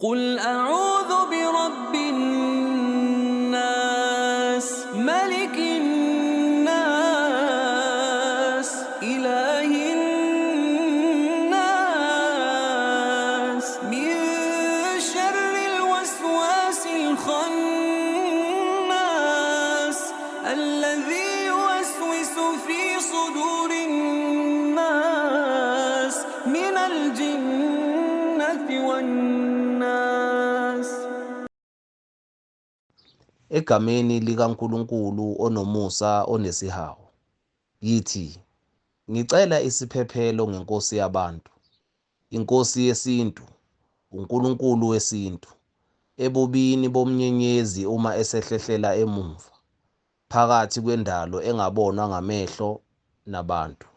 قل أعوذ برب الناس ملك الناس إله الناس من شر الوسواس الخناس الذي يوسوس في صدور الناس من الجنة والناس. Egameni likaNkulunkulu onomusa onesihawu, yithi, ngicela isiphephelo ngeNkosi yabantu, iNkosi yesintu, uNkulunkulu wesintu, ebubini bomnyenyezi uma esehlehlela emuva, phakathi kwendalo engabonwa ngamehlo nabantu.